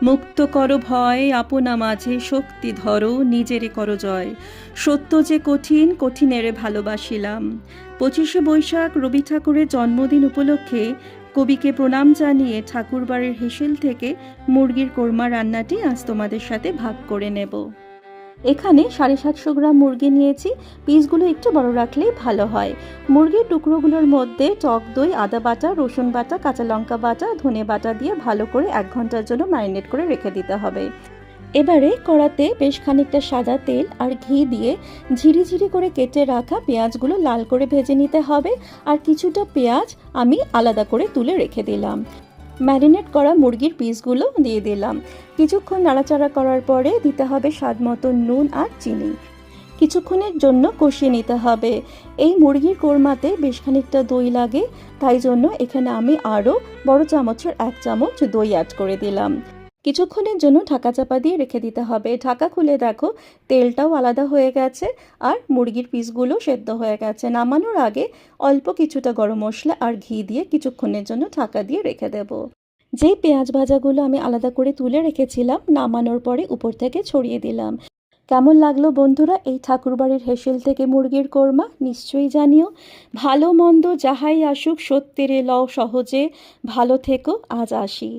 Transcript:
মুক্ত করো ভয়, আপনা মাঝে শক্তি ধরো, নিজেরে করো জয়। সত্য যে কঠিন, কঠিনেরে ভালোবাসিলাম। 25শে বৈশাখ রবি ঠাকুরের জন্মদিন উপলক্ষে কবিকে প্রণাম জানিয়ে ঠাকুরবাড়ির হেসেল থেকে মুরগির কোরমা রান্নাটি আজ তোমাদের সাথে ভাগ করে নেব। এখানে 750 গ্রাম মুরগি নিয়েছি। পিসগুলো একটু বড় রাখলেই ভালো হয়। মুরগির টুকরোগুলোর মধ্যে টক দই, আদা বাটা, রসুন বাটা, কাঁচা লঙ্কা বাটা, ধনে বাটা দিয়ে ভালো করে 1 ঘন্টার জন্য ম্যারিনেট করে রেখে দিতে হবে। এবারে কড়াতে বেশ খানিকটা সাদা তেল আর ঘি দিয়ে ঝিরিঝিরি করে কেটে রাখা পেঁয়াজগুলো লাল করে ভেজে নিতে হবে। আর কিছুটা পেঁয়াজ আমি আলাদা করে তুলে রেখে দিলাম। ম্যারিনেট করা মুরগির পিসগুলো দিয়ে দিলাম। কিছুক্ষণ নাড়াচাড়া করার পরে দিতে হবে স্বাদ মতো নুন আর চিনি। কিছুক্ষণের জন্য কষিয়ে নিতে হবে। এই মুরগির কোরমাতে বেশ খানিকটা দই লাগে, তাই জন্য এখানে আমি আরও বড় চামচের 1 চামচ দই অ্যাড করে দিলাম। কিছুক্ষণের জন্য ঢাকা চাপা দিয়ে রেখে দিতে হবে। ঢাকা খুলে দেখো তেলটাও আলাদা হয়ে গেছে আর মুরগির পিসগুলো সেদ্ধ হয়ে গেছে। নামানোর আগে অল্প কিছুটা গরম মশলা আর ঘি দিয়ে কিছুক্ষণের জন্য ঢাকা দিয়ে রেখে দেব। যেই পেঁয়াজ ভাজাগুলো আমি আলাদা করে তুলে রেখেছিলাম, নামানোর পরে উপর থেকে ছড়িয়ে দিলাম। কেমন লাগলো বন্ধুরা এই ঠাকুরবাড়ির হেসেল থেকে মুরগির কোরমা? নিশ্চয়ই জানিও। ভালো মন্দ যাহাই আসুক সত্যেরে লও সহজে। ভালো থেকো, আজ আসি।